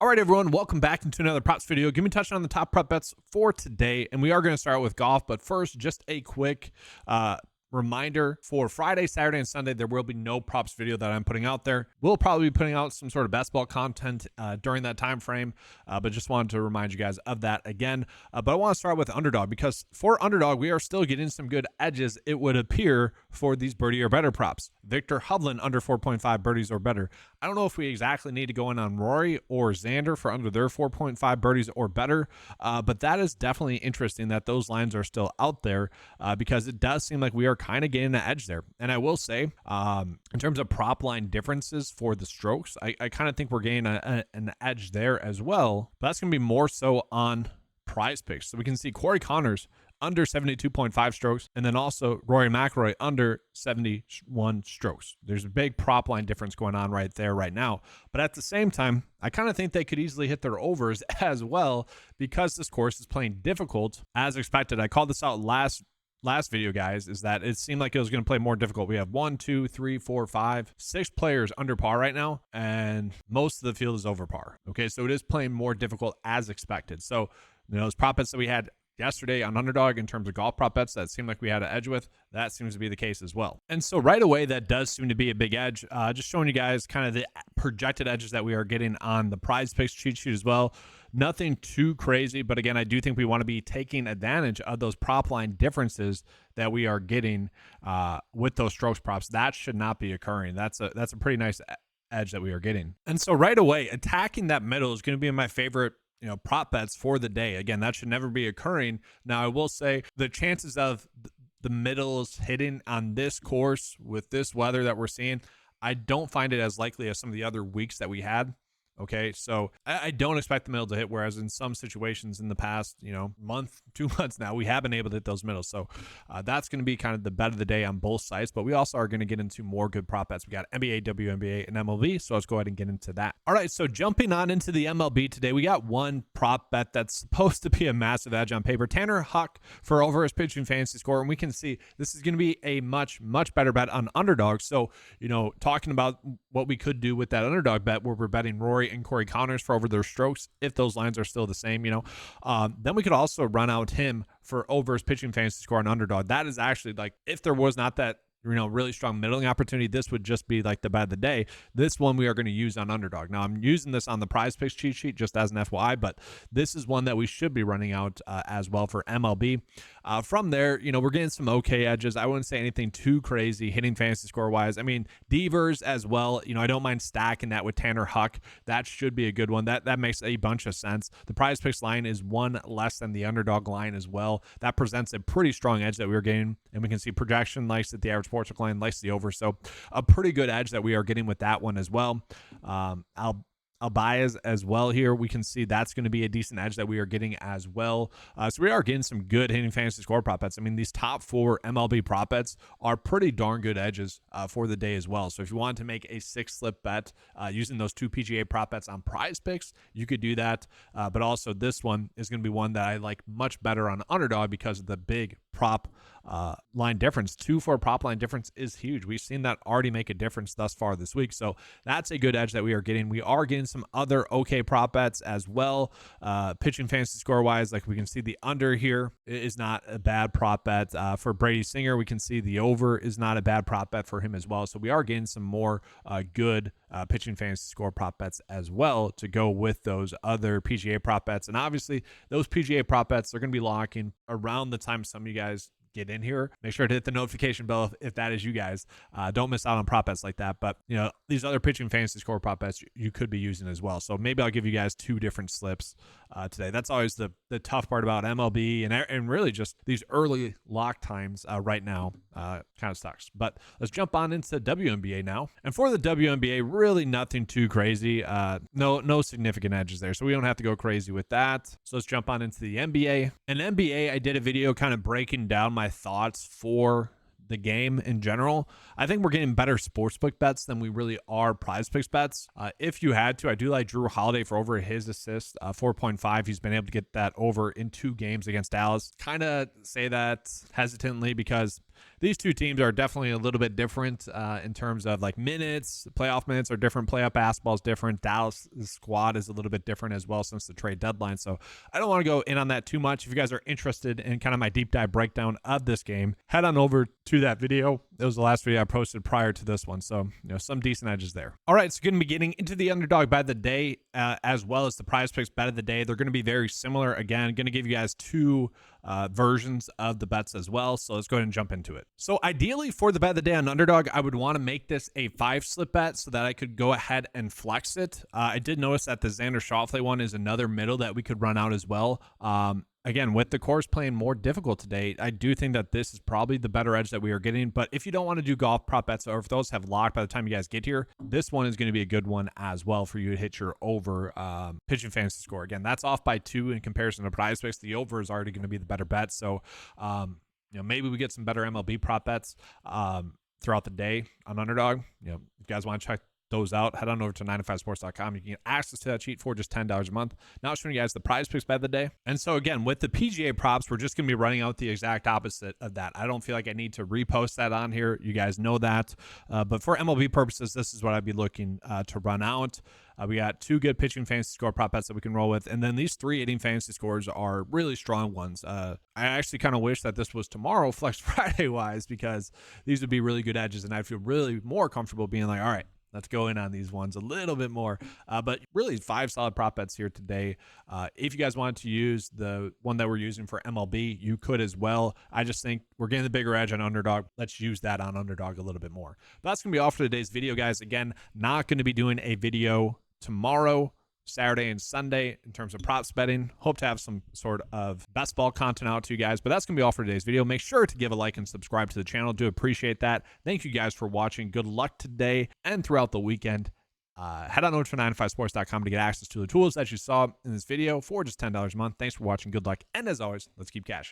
All right, everyone, welcome back into another props video. Give me a touch on the top prop bets for today, and we are going to start with golf. But first, just a quick reminder for Friday, Saturday, and Sunday, there will be no props video that I'm putting out there. We'll probably be putting out some sort of basketball content during that time frame, but just wanted to remind you guys of that again. But I want to start with Underdog, because for Underdog, we are still getting some good edges, it would appear, for these birdie or better props. Victor Hovland under 4.5 birdies or better. I don't know if we exactly need to go in on Rory or Xander for under their 4.5 birdies or better, but that is definitely interesting that those lines are still out there because it does seem like we are kind of getting an edge there. And I will say, in terms of prop line differences for the strokes, I kind of think we're getting an edge there as well, but that's going to be more so on PrizePicks. So we can see Corey Connors under 72.5 strokes, and then also Rory McIlroy under 71 strokes. There's a big prop line difference going on right there right now. But at the same time, I kind of think they could easily hit their overs as well, because this course is playing difficult as expected. I called this out last video, guys, is that it seemed like it was going to play more difficult. We have 1, 2, 3, 4, 5, 6 players under par right now, and most of the field is over par. Okay, so it is playing more difficult as expected. So, those prop bets that we had yesterday on Underdog in terms of golf prop bets that seemed like we had an edge with, that seems to be the case as well. And so right away, that does seem to be a big edge. Just showing you guys kind of the projected edges that we are getting on the PrizePicks cheat sheet as well. Nothing too crazy, but again, I do think we want to be taking advantage of those prop line differences that we are getting with those strokes props. That should not be occurring. That's a pretty nice edge that we are getting. And so right away, attacking that middle is going to be my favorite prop bets for the day. Again, that should never be occurring. Now, I will say the chances of the middles hitting on this course with this weather that we're seeing, I don't find it as likely as some of the other weeks that we had. Okay, so I don't expect the middle to hit, whereas in some situations in the past, month, 2 months now, we have been able to hit those middles. So that's going to be kind of the bet of the day on both sides, but we also are going to get into more good prop bets. We got NBA, WNBA, and MLB, so let's go ahead and get into that. All right, so jumping on into the MLB today, we got one prop bet that's supposed to be a massive edge on paper. Tanner Huck for over his pitching fantasy score, and we can see this is going to be a much, much better bet on Underdog. So, talking about what we could do with that Underdog bet where we're betting Rory and Corey Connors for over their strokes, if those lines are still the same, then we could also run out him for over his pitching fantasy score on Underdog. That is actually, like, if there was not that really strong middling opportunity, this would just be like the bet of the day. This one we are going to use on Underdog. Now, I'm using this on the PrizePicks cheat sheet just as an FYI, but this is one that we should be running out as well for MLB. From there, we're getting some okay edges. I wouldn't say anything too crazy hitting fantasy score wise. I mean, Devers as well. I don't mind stacking that with Tanner Huck. That should be a good one. That makes a bunch of sense. The PrizePicks line is one less than the Underdog line as well. That presents a pretty strong edge that we're getting, and we can see projection likes it, the average sportsbook line likes the over, so a pretty good edge that we are getting with that one as well. Albiaz as well here. We can see that's going to be a decent edge that we are getting as well. So we are getting some good hitting fantasy score prop bets. I mean, these top 4 MLB prop bets are pretty darn good edges for the day as well. So if you want to make a 6-slip bet using those 2 PGA prop bets on PrizePicks, you could do that. But also this one is going to be one that I like much better on Underdog because of the big prop line difference. 2-4 prop line difference is huge. We've seen that already make a difference thus far this week. So that's a good edge that we are getting. We are getting some other okay prop bets as well. Pitching fantasy score wise, like we can see the under here is not a bad prop bet. For Brady Singer, we can see the over is not a bad prop bet for him as well. So we are getting some more good pitching fantasy score prop bets as well to go with those other PGA prop bets. And obviously those PGA prop bets are going to be locking around the time some of you guys get in here. Make sure to hit the notification bell if that is you guys. Don't miss out on prop bets like that. But these other pitching fantasy score prop bets you could be using as well. So maybe I'll give you guys 2 different slips today. That's always the tough part about MLB and really just these early lock times right now. Kind of sucks. But let's jump on into WNBA now. And for the WNBA, really nothing too crazy. No significant edges there. So we don't have to go crazy with that. So let's jump on into the NBA. And NBA, I did a video kind of breaking down my thoughts for the game in general. I think we're getting better sportsbook bets than we really are PrizePicks bets. If you had to, I do like Drew Holiday for over his assist, 4.5. He's been able to get that over in 2 games against Dallas. Kind of say that hesitantly because these two teams are definitely a little bit different in terms of like minutes. Playoff minutes are different. Playoff basketball is different. Dallas' squad is a little bit different as well since the trade deadline. So I don't want to go in on that too much. If you guys are interested in kind of my deep dive breakdown of this game, head on over to that video. It was the last video I posted prior to this one. So, some decent edges there. All right, so going to be getting into the underdog bet of the day as well as the prize picks bet of the day. They're going to be very similar. Again, going to give you guys two versions of the bets as well. So let's go ahead and jump into it. So ideally for the bet of the day on underdog, I would want to make this a 5 slip bet so that I could go ahead and flex it. I did notice that the Xander Schauffele one is another middle that we could run out as well. Again, with the course playing more difficult today, I do think that this is probably the better edge that we are getting. But if you don't want to do golf prop bets, or if those have locked by the time you guys get here, this one is going to be a good one as well for you to hit your over pitching fantasy score. Again, that's off by 2 in comparison to PrizePicks. The over is already going to be the better bet. So, maybe we get some better MLB prop bets throughout the day on underdog. If you guys want to check those out, head on over to 9to5sports.com. You can get access to that sheet for just $10 a month. Now showing you guys the prize picks bet of the day. And so again, with the PGA props, we're just going to be running out the exact opposite of that. I don't feel like I need to repost that on here. You guys know that. But for MLB purposes, this is what I'd be looking to run out. We got 2 good pitching fantasy score prop bets that we can roll with. And then these 3 hitting fantasy scores are really strong ones. I actually kind of wish that this was tomorrow, Flex Friday wise, because these would be really good edges. And I'd feel really more comfortable being like, all right, let's go in on these ones a little bit more. But really 5 solid prop bets here today. If you guys wanted to use the one that we're using for MLB, you could as well. I just think we're getting the bigger edge on underdog. Let's use that on underdog a little bit more. But that's going to be all for today's video, guys. Again, not going to be doing a video tomorrow, Saturday and Sunday in terms of props betting. Hope to have some sort of best ball content out to you guys, but that's going to be all for today's video. Make sure to give a like and subscribe to the channel. Do appreciate that. Thank you guys for watching. Good luck today and throughout the weekend. Head on over to 9to5sports.com to get access to the tools that you saw in this video for just $10 a month. Thanks for watching. Good luck. And as always, let's keep cashing.